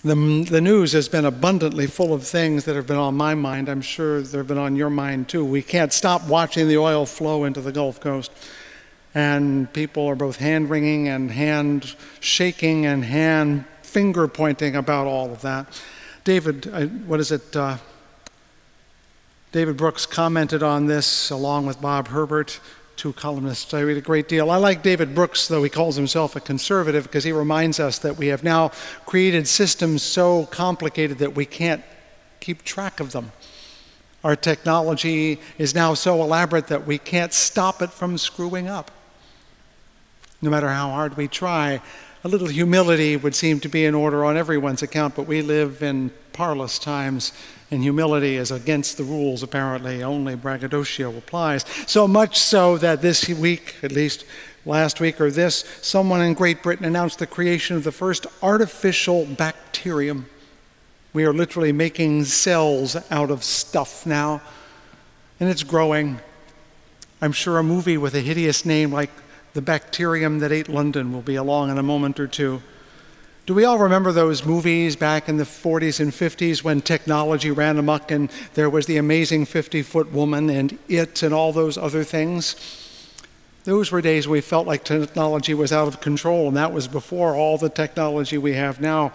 The news has been abundantly full of things that have been on my mind. I'm sure they've been on your mind too. We can't stop watching the oil flow into the Gulf Coast. And people are both hand-wringing and hand-shaking and hand-finger-pointing about all of that. David Brooks commented on this along with Bob Herbert, two columnists I read a great deal. I like David Brooks, though he calls himself a conservative, because he reminds us that we have now created systems so complicated that we can't keep track of them. Our technology is now so elaborate that we can't stop it from screwing up. No matter how hard we try, a little humility would seem to be in order on everyone's account, but we live in parlous times, and humility is against the rules, apparently. Only braggadocio applies. So much so that this week, at least last week or this, someone in Great Britain announced the creation of the first artificial bacterium. We are literally making cells out of stuff now, and it's growing. I'm sure a movie with a hideous name like The Bacterium That Ate London will be along in a moment or two. Do we all remember those movies back in the 40s and 50s when technology ran amok and there was the amazing 50-foot woman and It and all those other things? Those were days we felt like technology was out of control, and that was before all the technology we have now.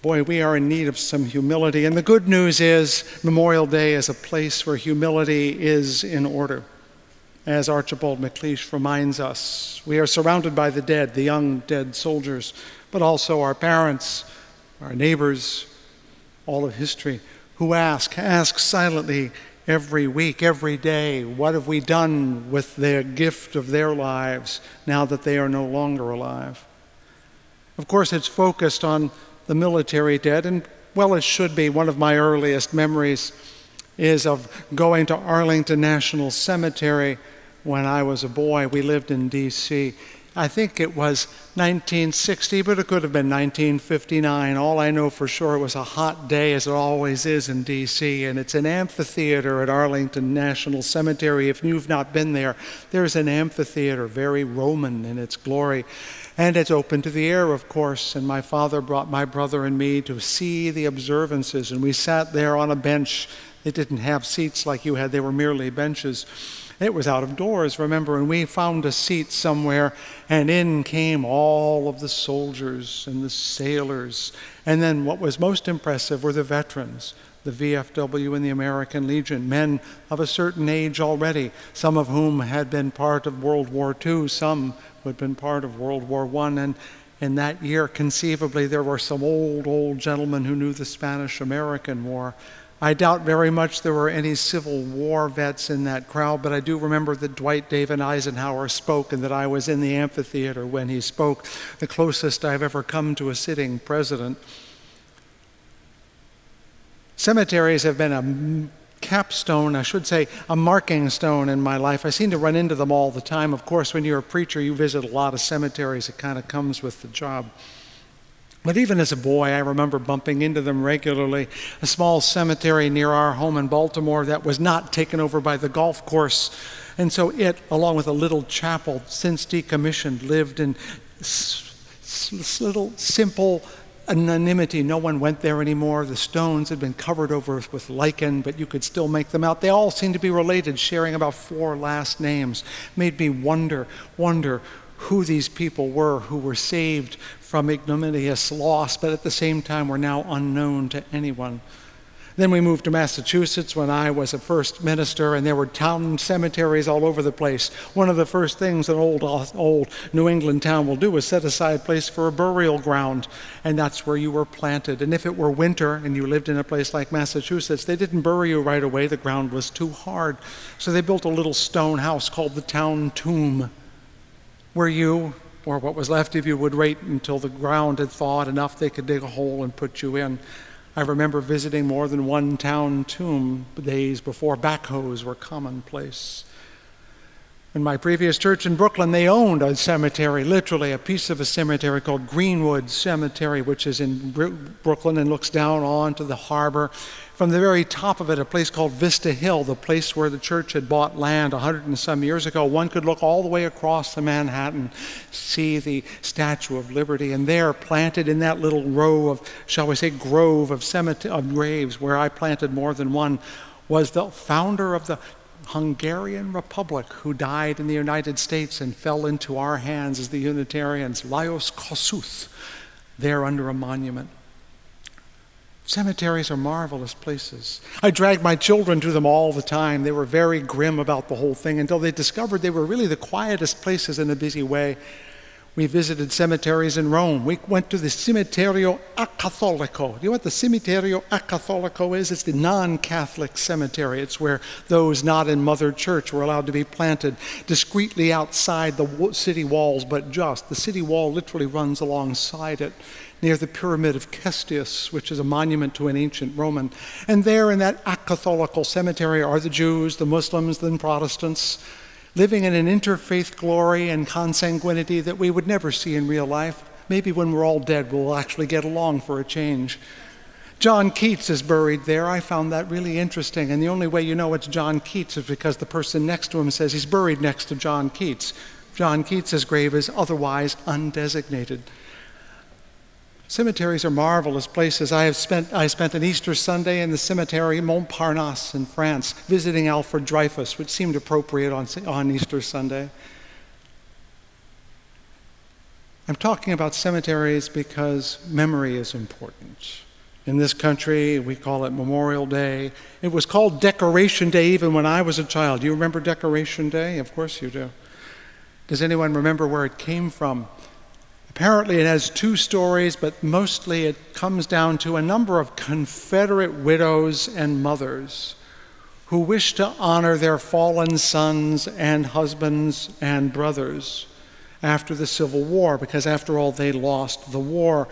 Boy, we are in need of some humility. And the good news is Memorial Day is a place where humility is in order. As Archibald MacLeish reminds us, we are surrounded by the dead, the young dead soldiers, but also our parents, our neighbors, all of history, who ask silently every week, every day, what have we done with their gift of their lives now that they are no longer alive? Of course, it's focused on the military dead, and well, it should be. One of my earliest memories is of going to Arlington National Cemetery when I was a boy. We lived in D.C. I think it was 1960, but it could have been 1959. All I know for sure, it was a hot day, as it always is in D.C., and it's an amphitheater at Arlington National Cemetery. If you've not been there, there's an amphitheater, very Roman in its glory, and it's open to the air, of course, and my father brought my brother and me to see the observances, and we sat there on a bench. They didn't have seats like you had. They were merely benches. It was out of doors, remember, and we found a seat somewhere, and in came all of the soldiers and the sailors. And then what was most impressive were the veterans, the VFW and the American Legion, men of a certain age already, some of whom had been part of World War II, some who had been part of World War I, and in that year, conceivably, there were some old gentlemen who knew the Spanish-American War. I doubt very much there were any Civil War vets in that crowd, but I do remember that Dwight David Eisenhower spoke and that I was in the amphitheater when he spoke, the closest I've ever come to a sitting president. Cemeteries have been a capstone, I should say, a marking stone in my life. I seem to run into them all the time. Of course, when you're a preacher, you visit a lot of cemeteries. It kind of comes with the job. But even as a boy, I remember bumping into them regularly. A small cemetery near our home in Baltimore that was not taken over by the golf course. And so it, along with a little chapel, since decommissioned, lived in little simple anonymity. No one went there anymore. The stones had been covered over with lichen, but you could still make them out. They all seemed to be related, sharing about 4 last names. Made me wonder who these people were who were saved from ignominious loss, but at the same time were now unknown to anyone. Then we moved to Massachusetts when I was a first minister, and there were town cemeteries all over the place. One of the first things an old New England town will do is set aside a place for a burial ground, and that's where you were planted. And if it were winter and you lived in a place like Massachusetts, they didn't bury you right away. The ground was too hard. So they built a little stone house called the town tomb, where you, or what was left of you, would wait until the ground had thawed enough they could dig a hole and put you in. I remember visiting more than one town tomb days before backhoes were commonplace. In my previous church in Brooklyn, they owned a cemetery, literally a piece of a cemetery called Greenwood Cemetery, which is in Brooklyn and looks down onto the harbor. From the very top of it, a place called Vista Hill, the place where the church had bought land 100 and some years ago, one could look all the way across to Manhattan, see the Statue of Liberty, and there, planted in that little row of, shall we say, grove of graves, where I planted more than one, was the founder of the Hungarian Republic, who died in the United States and fell into our hands as the Unitarians, Lajos Kossuth, there under a monument. Cemeteries are marvelous places. I dragged my children to them all the time. They were very grim about the whole thing until they discovered they were really the quietest places in a busy way. We visited cemeteries in Rome. We went to the Cimitero Acattolico. Do you know what the Cimitero Acattolico is? It's the non-Catholic cemetery. It's where those not in Mother Church were allowed to be planted discreetly outside the city walls, but just. The city wall literally runs alongside it, near the Pyramid of Cestius, which is a monument to an ancient Roman. And there in that acatholical cemetery are the Jews, the Muslims, the Protestants, living in an interfaith glory and consanguinity that we would never see in real life. Maybe when we're all dead, we'll actually get along for a change. John Keats is buried there. I found that really interesting. And the only way you know it's John Keats is because the person next to him says he's buried next to John Keats. John Keats's grave is otherwise undesignated. Cemeteries are marvelous places. I spent an Easter Sunday in the cemetery Montparnasse in France, visiting Alfred Dreyfus, which seemed appropriate on Easter Sunday. I'm talking about cemeteries because memory is important. In this country, we call it Memorial Day. It was called Decoration Day even when I was a child. Do you remember Decoration Day? Of course you do. Does anyone remember where it came from? Apparently it has two stories, but mostly it comes down to a number of Confederate widows and mothers who wished to honor their fallen sons and husbands and brothers after the Civil War, because after all, they lost the war.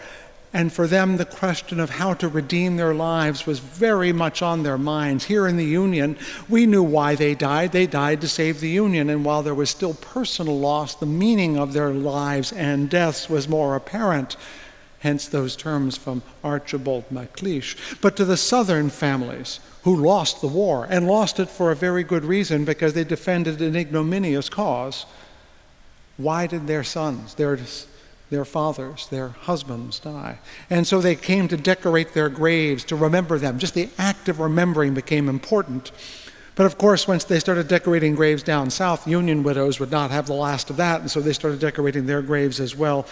And for them, the question of how to redeem their lives was very much on their minds. Here in the Union, we knew why they died. They died to save the Union. And while there was still personal loss, the meaning of their lives and deaths was more apparent. Hence those terms from Archibald MacLeish. But to the Southern families who lost the war, and lost it for a very good reason, because they defended an ignominious cause, why did their sons, their fathers, their husbands die? And so they came to decorate their graves, to remember them. Just the act of remembering became important. But of course, once they started decorating graves down south, Union widows would not have the last of that, and so they started decorating their graves as well.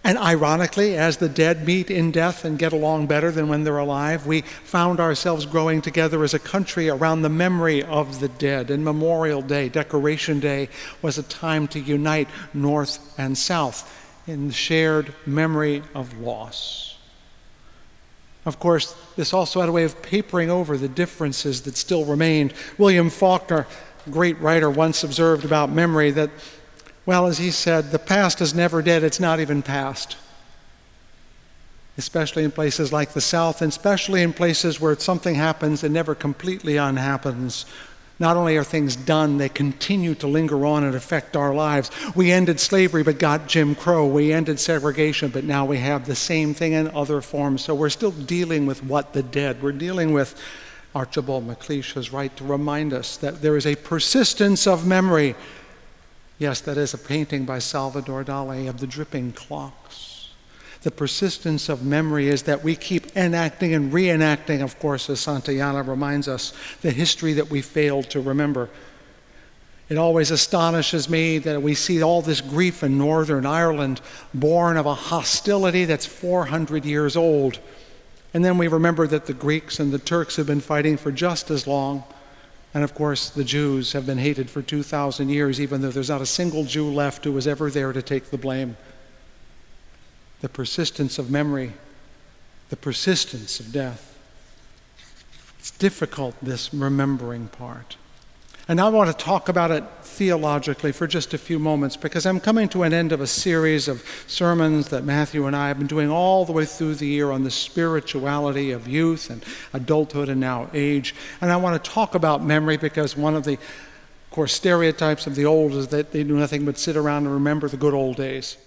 And ironically, as the dead meet in death and get along better than when they're alive, we found ourselves growing together as a country around the memory of the dead. And Memorial Day, Decoration Day, was a time to unite North and South in the shared memory of loss. Of course, this also had a way of papering over the differences that still remained. William Faulkner, a great writer, once observed about memory that, well, as he said, the past is never dead, it's not even past. Especially in places like the South, and especially in places where something happens and never completely unhappens. Not only are things done, they continue to linger on and affect our lives. We ended slavery but got Jim Crow. We ended segregation, but now we have the same thing in other forms. So we're still dealing with what? The dead. We're dealing with, Archibald MacLeish is right to remind us that there is a persistence of memory. Yes, that is a painting by Salvador Dali of the dripping clocks. The persistence of memory is that we keep enacting and reenacting, of course, as Santayana reminds us, the history that we failed to remember. It always astonishes me that we see all this grief in Northern Ireland, born of a hostility that's 400 years old. And then we remember that the Greeks and the Turks have been fighting for just as long. And of course, the Jews have been hated for 2,000 years, even though there's not a single Jew left who was ever there to take the blame. The persistence of memory, the persistence of death. It's difficult, this remembering part. And I want to talk about it theologically for just a few moments, because I'm coming to an end of a series of sermons that Matthew and I have been doing all the way through the year on the spirituality of youth and adulthood and now age. And I want to talk about memory because one of the course, stereotypes of the old is that they do nothing but sit around and remember the good old days.